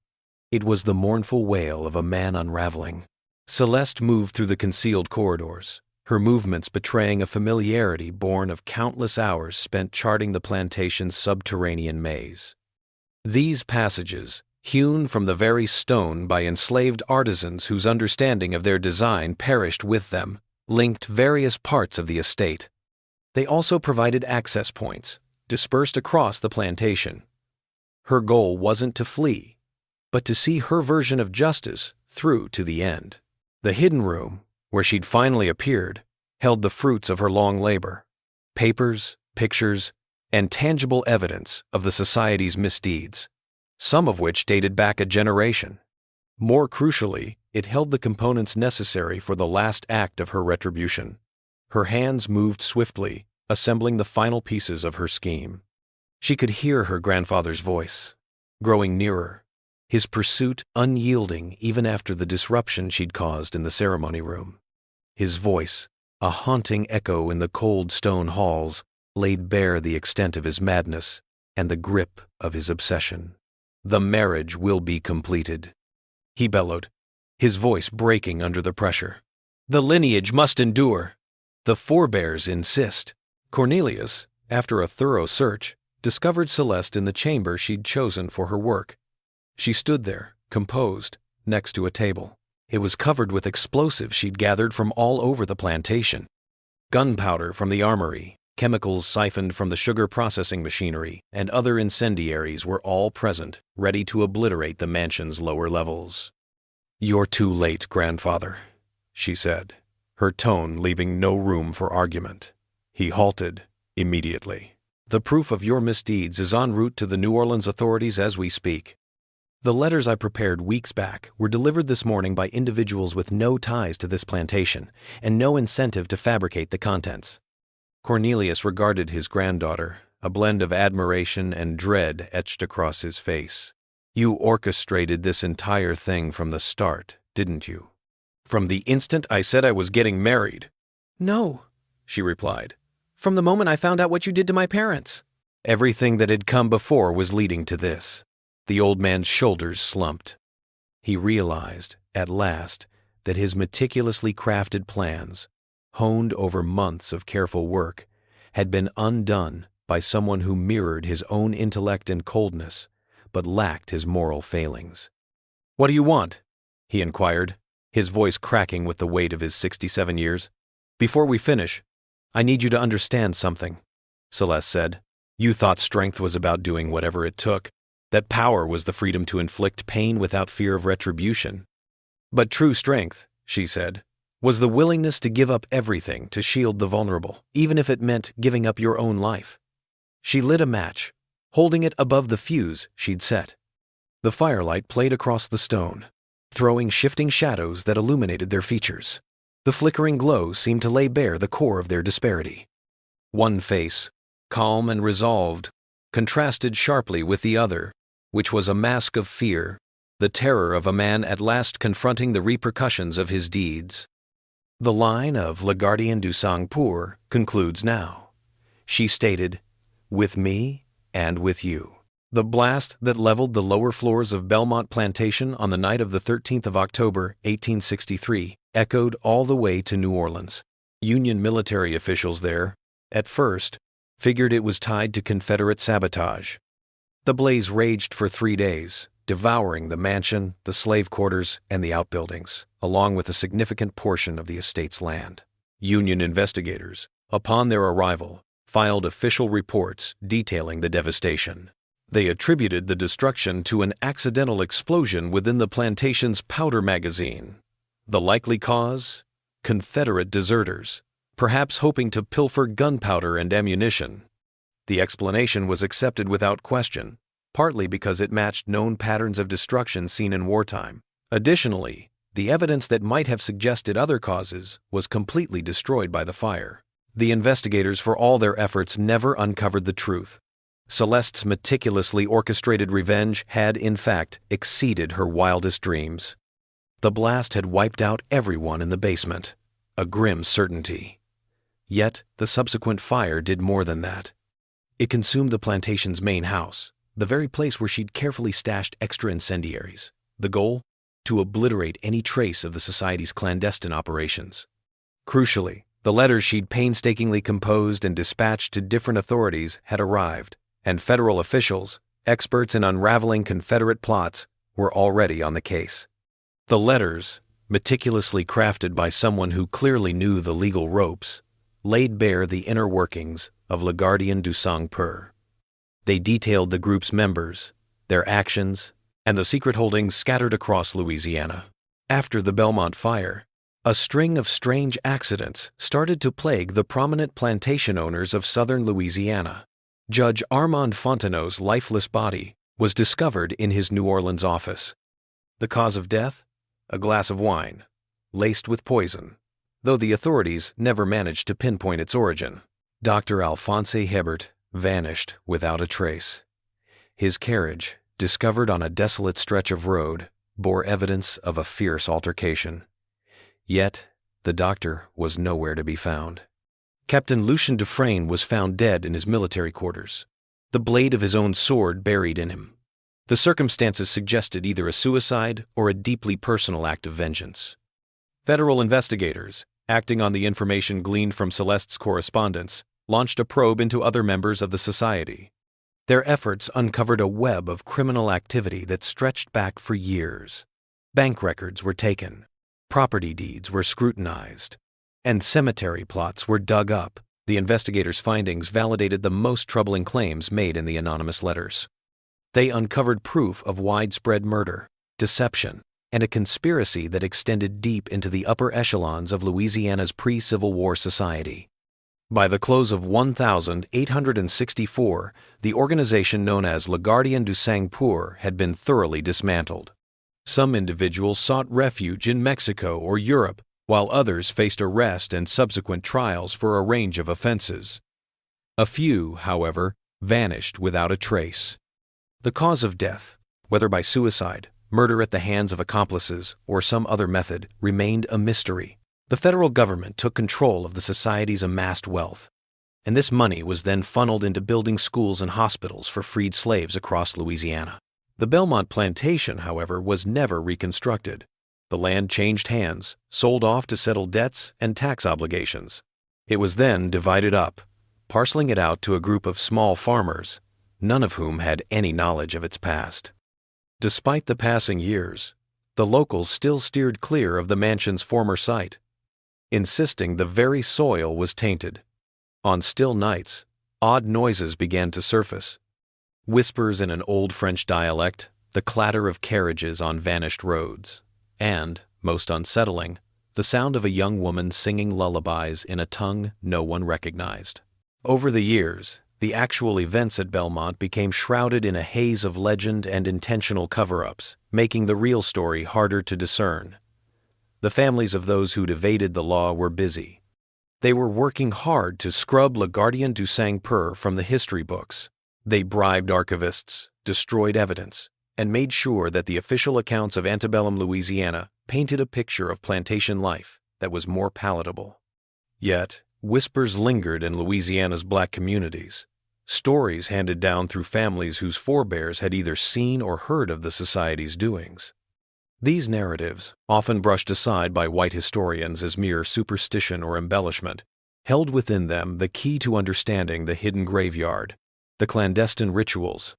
it was the mournful wail of a man unraveling. Celeste moved through the concealed corridors, her movements betraying a familiarity born of countless hours spent charting the plantation's subterranean maze. These passages, hewn from the very stone by enslaved artisans whose understanding of their design perished with them, linked various parts of the estate. They also provided access points, dispersed across the plantation. Her goal wasn't to flee, but to see her version of justice through to the end. The hidden room, where she'd finally appeared, held the fruits of her long labor: papers, pictures, and tangible evidence of the society's misdeeds, some of which dated back a generation. More crucially, it held the components necessary for the last act of her retribution. Her hands moved swiftly, assembling the final pieces of her scheme. She could hear her grandfather's voice, growing nearer, his pursuit unyielding even after the disruption she'd caused in the ceremony room. His voice, a haunting echo in the cold stone halls, laid bare the extent of his madness and the grip of his obsession. The marriage will be completed," he bellowed, his voice breaking under the pressure. "The lineage must endure. The forebears insist." Cornelius, after a thorough search, discovered Celeste in the chamber she'd chosen for her work. She stood there, composed, next to a table. It was covered with explosives she'd gathered from all over the plantation. Gunpowder from the armory, chemicals siphoned from the sugar processing machinery, and other incendiaries were all present, ready to obliterate the mansion's lower levels. "You're too late, grandfather," she said, her tone leaving no room for argument. He halted immediately. "The proof of your misdeeds is en route to the New Orleans authorities as we speak. The letters I prepared weeks back were delivered this morning by individuals with no ties to this plantation and no incentive to fabricate the contents." Cornelius regarded his granddaughter, a blend of admiration and dread etched across his face. "You orchestrated this entire thing from the start, didn't you?" "From the instant I said I was getting married." "No," she replied. "From the moment I found out what you did to my parents." Everything that had come before was leading to this. The old man's shoulders slumped. He realized, at last, that his meticulously crafted plans, honed over months of careful work, had been undone by someone who mirrored his own intellect and coldness, but lacked his moral failings. "What do you want?" he inquired, his voice cracking with the weight of his 67 years. "Before we finish, I need you to understand something," Celeste said. "You thought strength was about doing whatever it took, that power was the freedom to inflict pain without fear of retribution. But true strength," she said, "was the willingness to give up everything to shield the vulnerable, even if it meant giving up your own life." She lit a match, holding it above the fuse she'd set. The firelight played across the stone, throwing shifting shadows that illuminated their features. The flickering glow seemed to lay bare the core of their disparity. One face, calm and resolved, contrasted sharply with the other, which was a mask of fear, the terror of a man at last confronting the repercussions of his deeds. "The line of Le Gardien du Sang-Pur concludes now," she stated, "with me and with you." The blast that leveled the lower floors of Belmont Plantation on the night of the 13th of October, 1863, echoed all the way to New Orleans. Union military officials there, at first, figured it was tied to Confederate sabotage. The blaze raged for 3 days, devouring the mansion, the slave quarters, and the outbuildings, along with a significant portion of the estate's land. Union investigators, upon their arrival, filed official reports detailing the devastation. They attributed the destruction to an accidental explosion within the plantation's powder magazine. The likely cause? Confederate deserters, perhaps hoping to pilfer gunpowder and ammunition. The explanation was accepted without question, partly because it matched known patterns of destruction seen in wartime. Additionally, the evidence that might have suggested other causes was completely destroyed by the fire. The investigators, for all their efforts, never uncovered the truth. Celeste's meticulously orchestrated revenge had, in fact, exceeded her wildest dreams. The blast had wiped out everyone in the basement, a grim certainty. Yet, the subsequent fire did more than that. It consumed the plantation's main house, the very place where she'd carefully stashed extra incendiaries. The goal? To obliterate any trace of the society's clandestine operations. Crucially, the letters she'd painstakingly composed and dispatched to different authorities had arrived, and federal officials, experts in unraveling Confederate plots, were already on the case. The letters, meticulously crafted by someone who clearly knew the legal ropes, laid bare the inner workings of Le Gardien du Sang-Pur. They detailed the group's members, their actions, and the secret holdings scattered across Louisiana. After the Belmont fire, a string of strange accidents started to plague the prominent plantation owners of southern Louisiana. Judge Armand Fontenot's lifeless body was discovered in his New Orleans office. The cause of death? A glass of wine, laced with poison, though the authorities never managed to pinpoint its origin. Dr. Alphonse Hebert vanished without a trace. His carriage, discovered on a desolate stretch of road, bore evidence of a fierce altercation. Yet, the doctor was nowhere to be found. Captain Lucien Dufresne was found dead in his military quarters, the blade of his own sword buried in him. The circumstances suggested either a suicide or a deeply personal act of vengeance. Federal investigators, acting on the information gleaned from Celeste's correspondence, launched a probe into other members of the society. Their efforts uncovered a web of criminal activity that stretched back for years. Bank records were taken, property deeds were scrutinized, and cemetery plots were dug up. The investigators' findings validated the most troubling claims made in the anonymous letters. They uncovered proof of widespread murder, deception, and a conspiracy that extended deep into the upper echelons of Louisiana's pre-Civil War society. By the close of 1864, the organization known as Le Gardien du Sang-Pur had been thoroughly dismantled. Some individuals sought refuge in Mexico or Europe, while others faced arrest and subsequent trials for a range of offenses. A few, however, vanished without a trace. The cause of death, whether by suicide, murder at the hands of accomplices, or some other method, remained a mystery. The federal government took control of the society's amassed wealth, and this money was then funneled into building schools and hospitals for freed slaves across Louisiana. The Belmont plantation, however, was never reconstructed. The land changed hands, sold off to settle debts and tax obligations. It was then divided up, parceling it out to a group of small farmers, none of whom had any knowledge of its past. Despite the passing years, the locals still steered clear of the mansion's former site, insisting the very soil was tainted. On still nights, odd noises began to surface. Whispers in an old French dialect, the clatter of carriages on vanished roads, and, most unsettling, the sound of a young woman singing lullabies in a tongue no one recognized. Over the years, the actual events at Belmont became shrouded in a haze of legend and intentional cover-ups, making the real story harder to discern. The families of those who'd evaded the law were busy. They were working hard to scrub Le Gardien du Sang-Pur from the history books. They bribed archivists, destroyed evidence, and made sure that the official accounts of antebellum Louisiana painted a picture of plantation life that was more palatable. Yet, whispers lingered in Louisiana's black communities, stories handed down through families whose forebears had either seen or heard of the society's doings. These narratives, often brushed aside by white historians as mere superstition or embellishment, held within them the key to understanding the hidden graveyard, the clandestine rituals,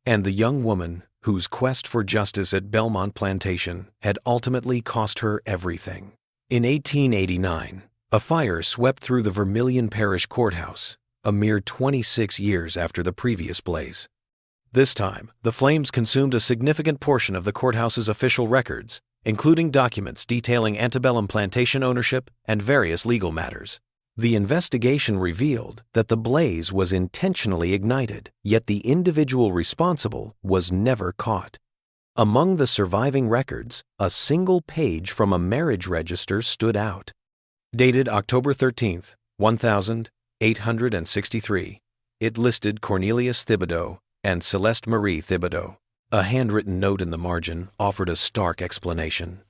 and the young woman whose quest for justice at Belmont Plantation had ultimately cost her everything. In 1889, a fire swept through the Vermilion Parish Courthouse, a mere 26 years after the previous blaze. This time, the flames consumed a significant portion of the courthouse's official records, including documents detailing antebellum plantation ownership and various legal matters. The investigation revealed that the blaze was intentionally ignited, yet the individual responsible was never caught. Among the surviving records, a single page from a marriage register stood out. Dated October 13, 1863, it listed Cornelius Thibodeau and Celeste Marie Thibodeau. A handwritten note in the margin offered a stark explanation.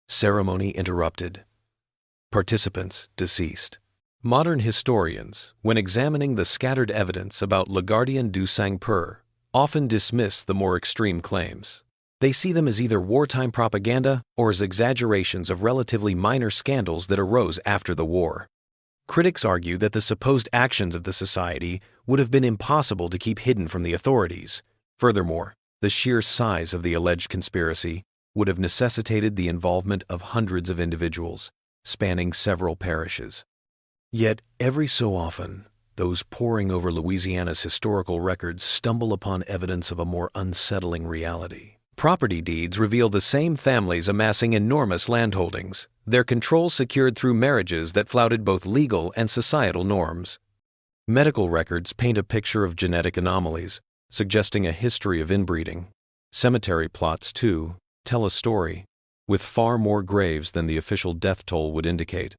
Ceremony interrupted. Participants deceased. Modern historians, when examining the scattered evidence about Le Gardien du Sang-Pur, often dismiss the more extreme claims. They see them as either wartime propaganda or as exaggerations of relatively minor scandals that arose after the war. Critics argue that the supposed actions of the society would have been impossible to keep hidden from the authorities. Furthermore, the sheer size of the alleged conspiracy would have necessitated the involvement of hundreds of individuals, spanning several parishes. Yet, every so often, those poring over Louisiana's historical records stumble upon evidence of a more unsettling reality. Property deeds reveal the same families amassing enormous landholdings, their control secured through marriages that flouted both legal and societal norms. Medical records paint a picture of genetic anomalies, suggesting a history of inbreeding. Cemetery plots, too, tell a story, with far more graves than the official death toll would indicate.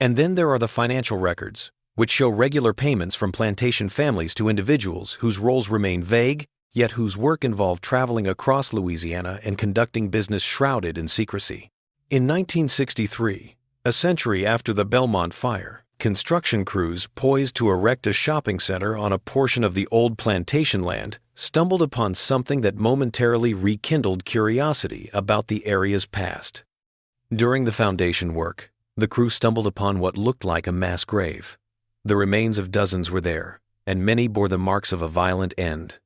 And then there are the financial records, which show regular payments from plantation families to individuals whose roles remain vague, yet whose work involved traveling across Louisiana and conducting business shrouded in secrecy. In 1963, a century after the Belmont fire, construction crews poised to erect a shopping center on a portion of the old plantation land stumbled upon something that momentarily rekindled curiosity about the area's past. During the foundation work, the crew stumbled upon what looked like a mass grave. The remains of dozens were there, and many bore the marks of a violent end.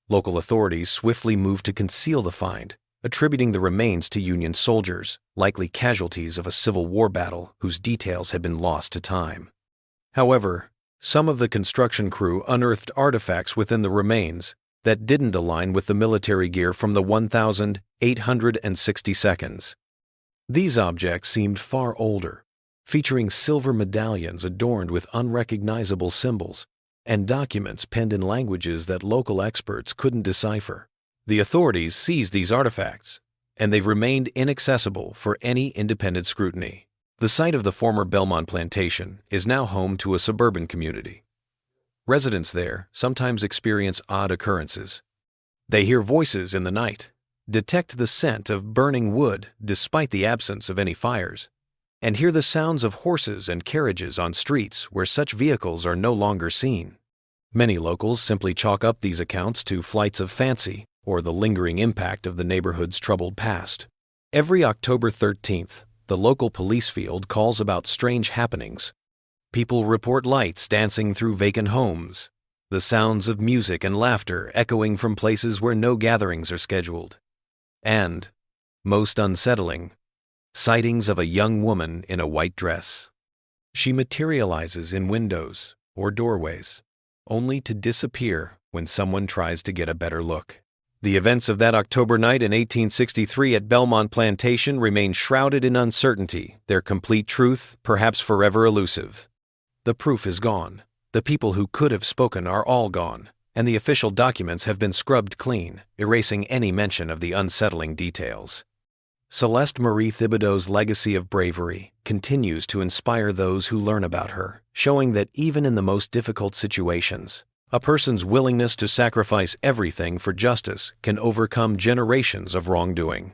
Local authorities swiftly moved to conceal the find, attributing the remains to Union soldiers, likely casualties of a Civil War battle whose details had been lost to time. However, some of the construction crew unearthed artifacts within the remains that didn't align with the military gear from the 1862. These objects seemed far older, featuring silver medallions adorned with unrecognizable symbols and documents penned in languages that local experts couldn't decipher. The authorities seized these artifacts, and they've remained inaccessible for any independent scrutiny. The site of the former Belmont plantation is now home to a suburban community. Residents there sometimes experience odd occurrences. They hear voices in the night, detect the scent of burning wood despite the absence of any fires, and hear the sounds of horses and carriages on streets where such vehicles are no longer seen. Many locals simply chalk up these accounts to flights of fancy or the lingering impact of the neighborhood's troubled past. Every October 13th, the local police field calls about strange happenings. People report lights dancing through vacant homes, the sounds of music and laughter echoing from places where no gatherings are scheduled, and, most unsettling, sightings of a young woman in a white dress. She materializes in windows or doorways, only to disappear when someone tries to get a better look. The events of that October night in 1863 at Belmont Plantation remain shrouded in uncertainty, their complete truth perhaps forever elusive. The proof is gone. The people who could have spoken are all gone, and the official documents have been scrubbed clean, erasing any mention of the unsettling details. Celeste Marie Thibodeau's legacy of bravery continues to inspire those who learn about her, showing that even in the most difficult situations, a person's willingness to sacrifice everything for justice can overcome generations of wrongdoing.